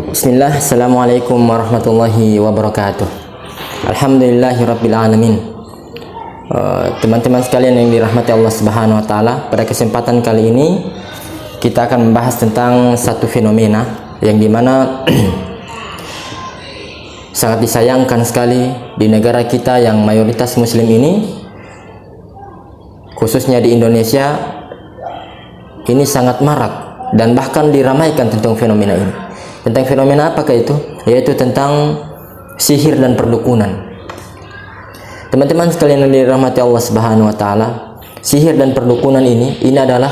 Bismillah, Assalamualaikum warahmatullahi wabarakatuh. Alhamdulillahirabbil alamin. Teman-teman sekalian yang dirahmati Allah Subhanahu wa taala, pada kesempatan kali ini kita akan membahas tentang satu fenomena yang dimana sangat disayangkan sekali di negara kita yang mayoritas muslim ini, khususnya di Indonesia, ini sangat marak dan bahkan diramaikan tentang fenomena ini. Tentang fenomena apakah itu? Yaitu tentang sihir dan perdukunan. Teman-teman sekalian yang dirahmati Allah Subhanahu wa taala, sihir dan perdukunan ini adalah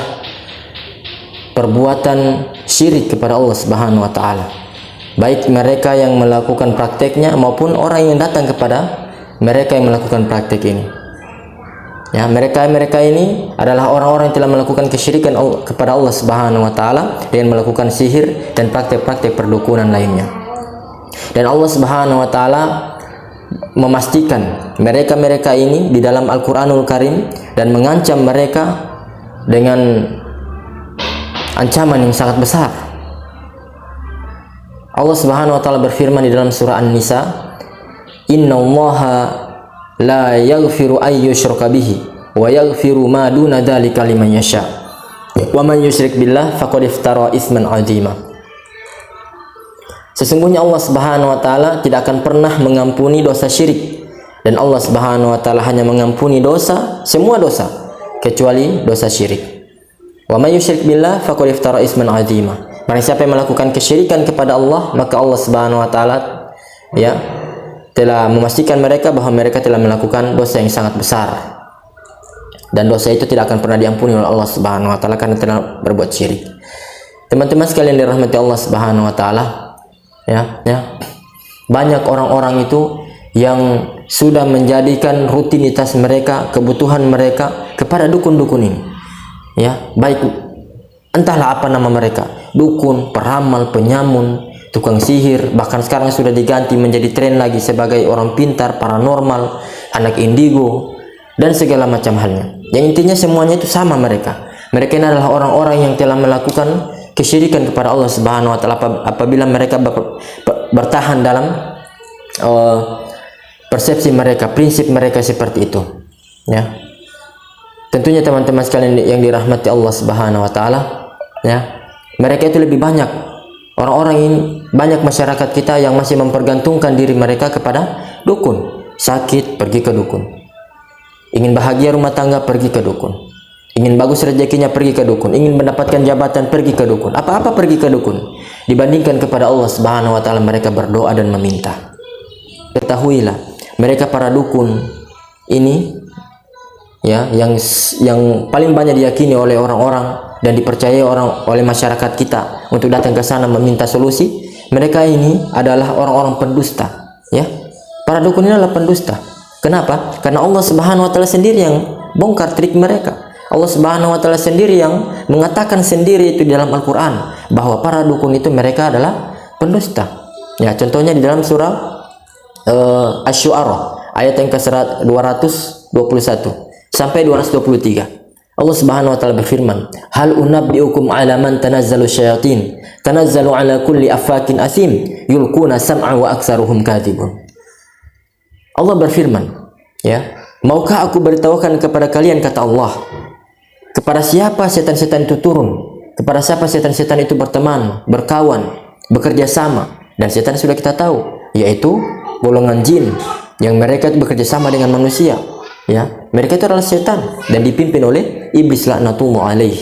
perbuatan syirik kepada Allah Subhanahu wa taala. Baik mereka yang melakukan prakteknya maupun orang yang datang kepada mereka yang melakukan praktek ini. Ya, mereka ini adalah orang-orang yang telah melakukan kesyirikan kepada Allah Subhanahu wa taala dengan melakukan sihir dan praktek-praktek perdukunan lainnya. Dan Allah Subhanahu wa taala memastikan mereka ini di dalam Al-Qur'anul Karim dan mengancam mereka dengan ancaman yang sangat besar. Allah Subhanahu wa taala berfirman di dalam surah An-Nisa, "Innallaha la yaghfiru ay yushraka bihi wa yaghfiru ma duna dzalika liman yasha wa man yusyrik billah faqad iftara isman 'azima." Sesungguhnya Allah Subhanahu wa taala tidak akan pernah mengampuni dosa syirik, dan Allah Subhanahu wa taala hanya mengampuni semua dosa kecuali dosa syirik. Wa man yusyrik billah faqad iftara isman 'azima. Barang siapa yang melakukan kesyirikan kepada Allah, maka Allah Subhanahu wa taala telah memastikan mereka bahwa mereka telah melakukan dosa yang sangat besar, dan dosa itu tidak akan pernah diampuni oleh Allah Subhanahu wa taala karena telah berbuat syirik. Teman-teman sekalian dirahmati Allah Subhanahu wa taala, banyak orang-orang itu yang sudah menjadikan rutinitas mereka, kebutuhan mereka kepada dukun-dukun ini. Baik entahlah apa nama mereka, dukun, peramal, penyamun, tukang sihir, bahkan sekarang sudah diganti menjadi tren lagi sebagai orang pintar, paranormal, anak indigo, dan segala macam halnya. Yang intinya semuanya itu sama mereka. Mereka ini adalah orang-orang yang telah melakukan kesyirikan kepada Allah Subhanahu wa taala apabila mereka bertahan dalam persepsi mereka, prinsip mereka seperti itu. Tentunya teman-teman sekalian yang dirahmati Allah Subhanahu wa taala, mereka itu lebih banyak. Orang-orang ini, banyak masyarakat kita yang masih mempergantungkan diri mereka kepada dukun. Sakit, pergi ke dukun. Ingin bahagia rumah tangga, pergi ke dukun. Ingin bagus rezekinya, pergi ke dukun. Ingin mendapatkan jabatan, pergi ke dukun. Apa-apa pergi ke dukun. Dibandingkan kepada Allah Subhanahu wa taala mereka berdoa dan meminta. Ketahuilah, mereka para dukun ini yang paling banyak diyakini oleh orang-orang dan dipercayai oleh masyarakat kita untuk datang ke sana meminta solusi. Mereka ini adalah orang-orang pendusta. Para dukun ini adalah pendusta. Kenapa? Karena Allah Subhanahu wa taala sendiri yang bongkar trik mereka. Allah Subhanahu wa taala sendiri yang mengatakan sendiri itu di dalam Al-Qur'an bahwa para dukun itu mereka adalah pendusta. Contohnya di dalam surah Asy-Syu'ara ayat yang ke-221 sampai 223. Allah Subhanahu wa taala berfirman, "Hal unabbiukum 'ala man tanazzalu syayatin, tanazzalu 'ala kulli affakin asim, yulquna sam'a wa aktsaruhum kadzibun." Allah berfirman, "Maukah aku beritahukan kepada kalian," kata Allah, "kepada siapa setan-setan itu turun, kepada siapa setan-setan itu berteman, berkawan, bekerja sama." Dan setan sudah kita tahu, yaitu golongan jin yang mereka itu bekerja sama dengan manusia. Mereka itu adalah setan dan dipimpin oleh iblis laknatullah alaih.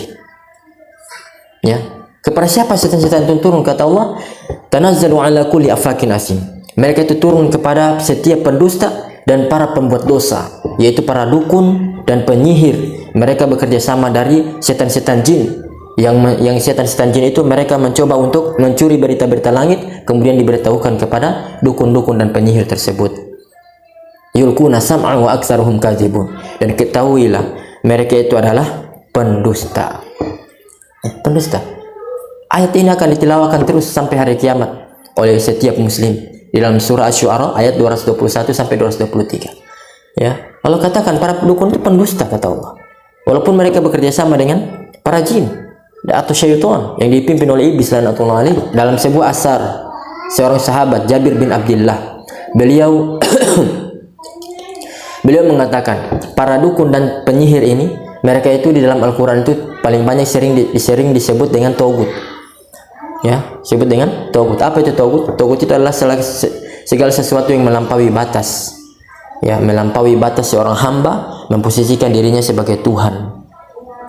Kepada siapa setan-setan itu turun, kata Allah, tanazzalu ala kulli afakin asim. Mereka itu turun kepada setiap pendusta dan para pembuat dosa, yaitu para dukun dan penyihir. Mereka bekerja sama dari setan-setan jin. Yang setan-setan jin itu mereka mencoba untuk mencuri berita-berita langit, kemudian diberitahukan kepada dukun-dukun dan penyihir tersebut. Yulquna sam'a wa aktsaruhum kadzibun. Dan ketahuilah, mereka itu adalah pendusta. Pendusta. Ayat ini akan ditilawakan terus sampai hari kiamat oleh setiap muslim di dalam surah Asy-Syu'ara ayat 221 sampai 223. Allah katakan para dukun itu pendusta, kata Allah. Walaupun mereka bekerja sama dengan para jin atau syaitan yang dipimpin oleh iblis laknatullah alaih dalam sebuah asar seorang sahabat, Jabir bin Abdullah. Beliau beliau mengatakan, para dukun dan penyihir ini, mereka itu di dalam Al-Quran itu paling banyak sering disebut dengan togut. Ya, sebut dengan togut. Apa itu togut? Togut itu adalah segala sesuatu yang melampaui batas. Ya, melampaui batas seorang hamba memposisikan dirinya sebagai Tuhan.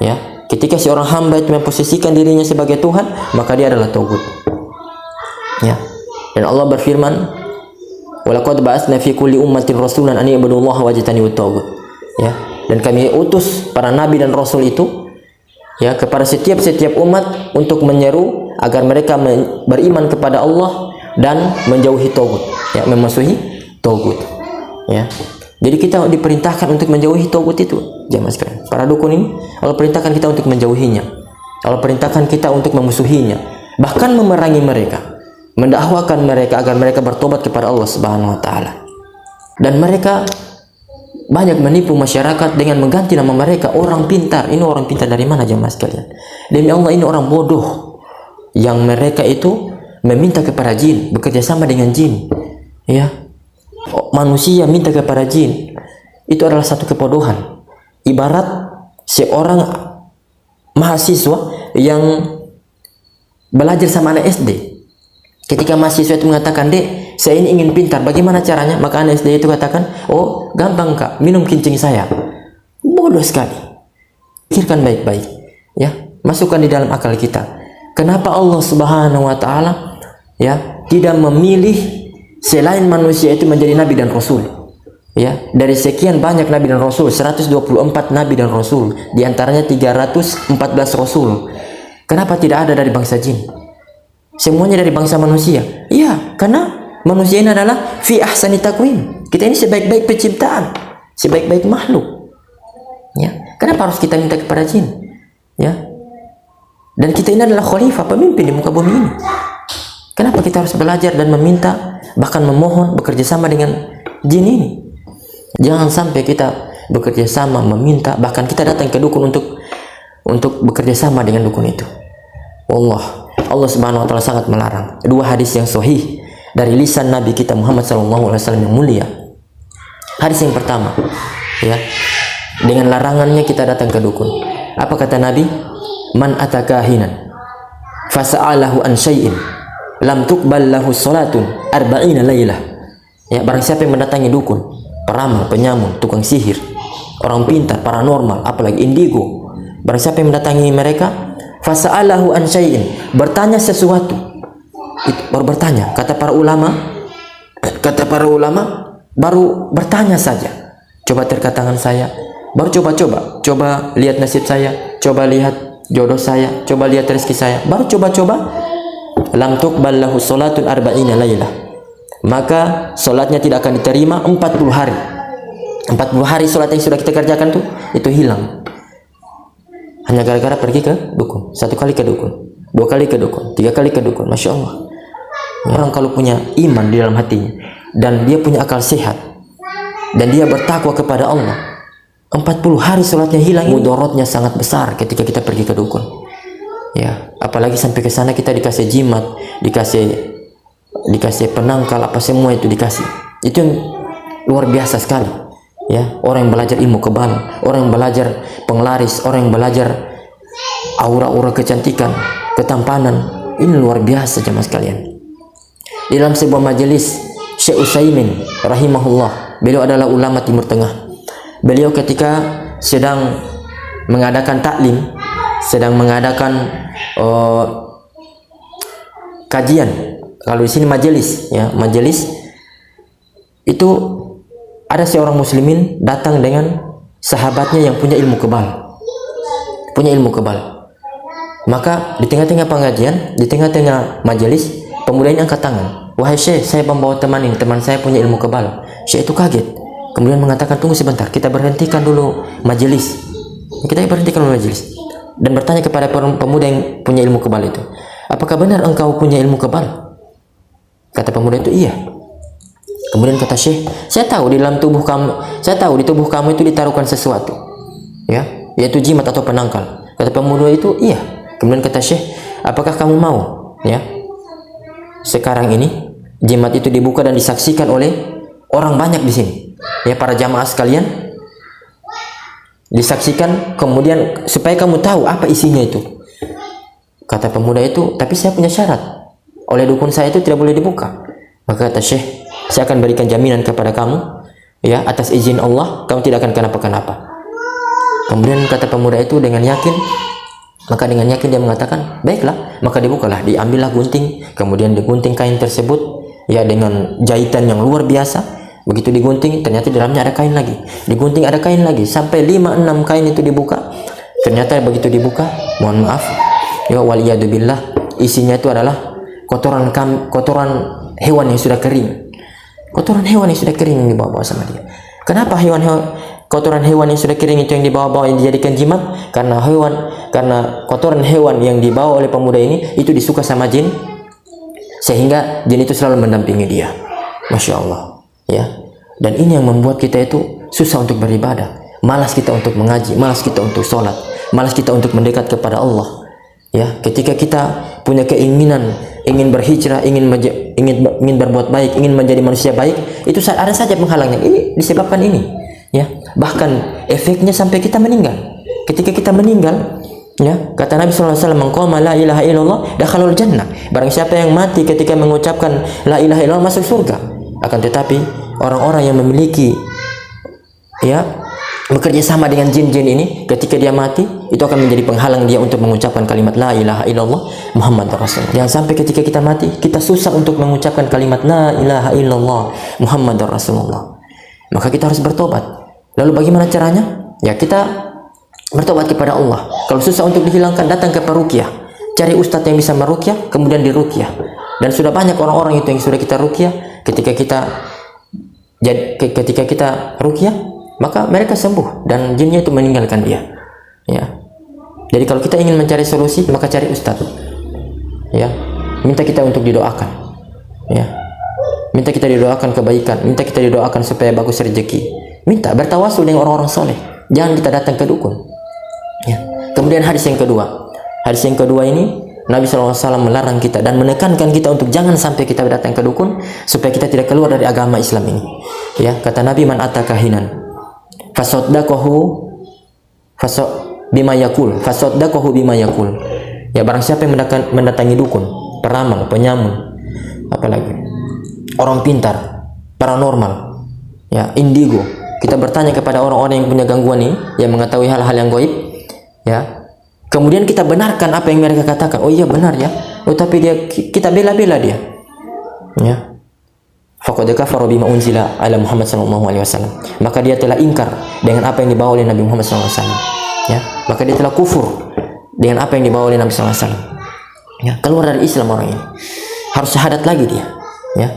Ya, ketika seorang hamba itu memposisikan dirinya sebagai Tuhan, maka dia adalah togut. Ya, dan Allah berfirman, walaqad ba'atsna fi kulli ummatin rasulan an i'budullaha wajtanibut taghut. Ya, dan kami utus para nabi dan rasul itu, ya, kepada setiap umat untuk menyeru agar mereka beriman kepada Allah dan menjauhi togut, ya, memusuhi togut. Ya, jadi kita diperintahkan untuk menjauhi togut itu, jemaah sekalian. Para dukun ini Allah perintahkan kita untuk menjauhinya. Allah perintahkan kita untuk memusuhinya, bahkan memerangi mereka, mendakwakan mereka agar mereka bertobat kepada Allah Subhanahu wa taala. Dan mereka banyak menipu masyarakat dengan mengganti nama mereka orang pintar. Ini orang pintar dari mana, jemaah sekalian? Demi Allah, ini orang bodoh yang mereka itu meminta kepada jin, bekerja sama dengan jin. Ya, manusia minta kepada jin, itu adalah satu kebodohan. Ibarat seorang mahasiswa yang belajar sama anak SD. Ketika mahasiswa itu mengatakan, "Dek, saya ini ingin pintar, bagaimana caranya?" Maka anak SD itu katakan, "Oh, gampang Kak, minum kincing saya." Bodoh sekali. Pikirkan baik-baik, ya, masukkan di dalam akal kita. Kenapa Allah Subhanahu wa taala, ya, tidak memilih selain manusia itu menjadi nabi dan rasul? Ya, dari sekian banyak nabi dan rasul, 124 nabi dan rasul, di antaranya 314 rasul. Kenapa tidak ada dari bangsa jin? Semuanya dari bangsa manusia. Iya, karena manusia ini adalah fi ahsani taqwim. Kita ini sebaik-baik penciptaan, sebaik-baik makhluk. Ya, kenapa harus kita minta kepada jin? Ya. Dan kita ini adalah khalifah, pemimpin di muka bumi ini. Kenapa kita harus belajar dan meminta, bahkan memohon, bekerja sama dengan jin ini? Jangan sampai kita bekerja sama, meminta, bahkan kita datang ke dukun untuk bekerja sama dengan dukun itu. Allah Subhanahu wa taala sangat melarang. Dua hadis yang sahih dari lisan Nabi kita Muhammad SAW yang mulia. Hadis yang pertama, ya, dengan larangannya kita datang ke dukun. Apa kata Nabi? Man atakahinan fasa'alahu an syai'in lam tuqbal lahu salatun arba'ina lailah. Ya, barang siapa yang mendatangi dukun, peramal, penyamun, tukang sihir, orang pintar, paranormal, apalagi indigo, barang siapa yang mendatangi mereka, fasa'alahu an syai'in, bertanya sesuatu, itu baru bertanya, kata para ulama baru bertanya saja, coba terkat tangan saya, baru coba lihat nasib saya, coba lihat jodoh saya, coba lihat rezeki saya, baru coba, lam tuqbal lahu salatun arba'ina lailah, maka salatnya tidak akan diterima 40 hari. 40 hari salat yang sudah kita kerjakan itu hilang, hanya gara-gara pergi ke dukun. 1 kali ke dukun, 2 kali ke dukun, 3 kali ke dukun. Masya Allah, orang kalau punya iman di dalam hatinya dan dia punya akal sehat dan dia bertakwa kepada Allah, 40 hari sholatnya hilang, mudaratnya sangat besar ketika kita pergi ke dukun. Ya, apalagi sampai ke sana kita dikasih jimat, dikasih penangkal, apa semua itu dikasih. Itu yang luar biasa sekali. Ya, orang yang belajar ilmu kebal, orang yang belajar penglaris, orang yang belajar aura-aura kecantikan, ketampanan, ini luar biasa jemaah sekalian. Di dalam sebuah majelis, Syekh Utsaimin rahimahullah, beliau adalah ulama Timur Tengah. Beliau ketika sedang mengadakan taklim, sedang mengadakan kajian, kalau di sini majelis, ya, majelis itu ada seorang muslimin datang dengan sahabatnya yang punya ilmu kebal, Maka di tengah-tengah pengajian, di tengah-tengah majelis, pemuda ini angkat tangan, "Wahai Syekh, saya membawa teman ini, teman saya punya ilmu kebal." Syekh itu kaget, kemudian mengatakan, "Tunggu sebentar, kita berhentikan dulu majelis." Kita berhentikan dulu majelis dan bertanya kepada pemuda yang punya ilmu kebal itu, "Apakah benar engkau punya ilmu kebal?" Kata pemuda itu, "Iya." Kemudian kata Syekh, "Saya tahu di dalam tubuh kamu, saya tahu di tubuh kamu itu ditaruhkan sesuatu, ya, yaitu jimat atau penangkal." Kata pemuda itu, "Iya." Kemudian kata Syekh, "Apakah kamu mau, ya, sekarang ini jimat itu dibuka dan disaksikan oleh orang banyak di sini. Ya, para jamaah sekalian, disaksikan, kemudian supaya kamu tahu apa isinya itu. Kata pemuda itu, tapi saya punya syarat. Oleh dukun saya itu tidak boleh dibuka. Maka kata Syekh, saya akan berikan jaminan kepada kamu, ya, atas izin Allah, kamu tidak akan kenapa-kenapa. Kemudian kata pemuda itu dengan yakin, maka dengan yakin dia mengatakan, baiklah, maka dibukalah, diambillah gunting, kemudian digunting kain tersebut, ya, dengan jahitan yang luar biasa. Begitu digunting, ternyata di dalamnya ada kain lagi, digunting ada kain lagi, sampai 5-6 kain itu dibuka. Ternyata begitu dibuka, mohon maaf, ya, waliyadubillah, isinya itu adalah kotoran hewan yang sudah kering. Kotoran hewan yang sudah kering yang dibawa-bawa sama dia. Kenapa kotoran hewan yang sudah kering itu yang dibawa-bawa, yang dijadikan jimat? Karena kotoran hewan yang dibawa oleh pemuda ini itu disuka sama jin, sehingga jin itu selalu mendampingi dia. Masya Allah, ya. Dan ini yang membuat kita itu susah untuk beribadah, malas kita untuk mengaji, malas kita untuk sholat, malas kita untuk mendekat kepada Allah. Ya, ketika kita punya keinginan, ingin berhijrah, ingin berbuat baik, ingin menjadi manusia baik, itu ada saja penghalangnya. Ini disebabkan ini, ya. Bahkan efeknya sampai kita meninggal. Ketika kita meninggal, ya, kata Nabi SAW, "Man qama la ilaha illallah dakhalul jannah." Barang siapa yang mati ketika mengucapkan la ilaha illallah masuk surga. Akan tetapi orang-orang yang memiliki, ya, bekerja sama dengan jin-jin ini, ketika dia mati itu akan menjadi penghalang dia untuk mengucapkan kalimat la ilaha illallah Muhammad Rasulullah. Jangan sampai ketika kita mati kita susah untuk mengucapkan kalimat la ilaha illallah Muhammad Rasulullah. Maka kita harus bertobat. Lalu bagaimana caranya? Ya, kita bertobat kepada Allah. Kalau susah untuk dihilangkan, datang ke peruqyah, cari ustadz yang bisa meruqyah, kemudian diruqyah. Dan sudah banyak orang-orang itu yang sudah kita ruqyah. Ketika kita ruqyah, maka mereka sembuh dan jinnya itu meninggalkan dia. Ya. Jadi kalau kita ingin mencari solusi, maka cari ustadz. Ya. Minta kita untuk didoakan. Ya. Minta kita didoakan kebaikan, minta kita didoakan supaya bagus rezeki. Minta bertawasul dengan orang-orang soleh. Jangan kita datang ke dukun. Ya. Kemudian hadis yang kedua. Hadis yang kedua ini Nabi SAW melarang kita dan menekankan kita untuk jangan sampai kita datang ke dukun supaya kita tidak keluar dari agama Islam ini. Ya, kata Nabi, man atakahinan fasaddaqahu bima yaqul bima yaqul. Ya, barang siapa yang mendatangi dukun, peramal, penyamun, apalagi orang pintar, paranormal, ya, indigo. Kita bertanya kepada orang-orang yang punya gangguan ini, yang mengetahui hal-hal yang gaib, ya. Kemudian kita benarkan apa yang mereka katakan. Oh iya benar ya. Oh tapi kita bela-bela dia. Ya. Faqad kafara bima unzila ala Muhammad sallallahu alaihi wasallam. Maka dia telah ingkar dengan apa yang dibawa oleh Nabi Muhammad sallallahu alaihi wasallam. Ya. Maka dia telah kufur dengan apa yang dibawa oleh Nabi sallallahu alaihi wasallam. Ya, keluar dari Islam orang ini. Harus syahadat lagi dia. Ya.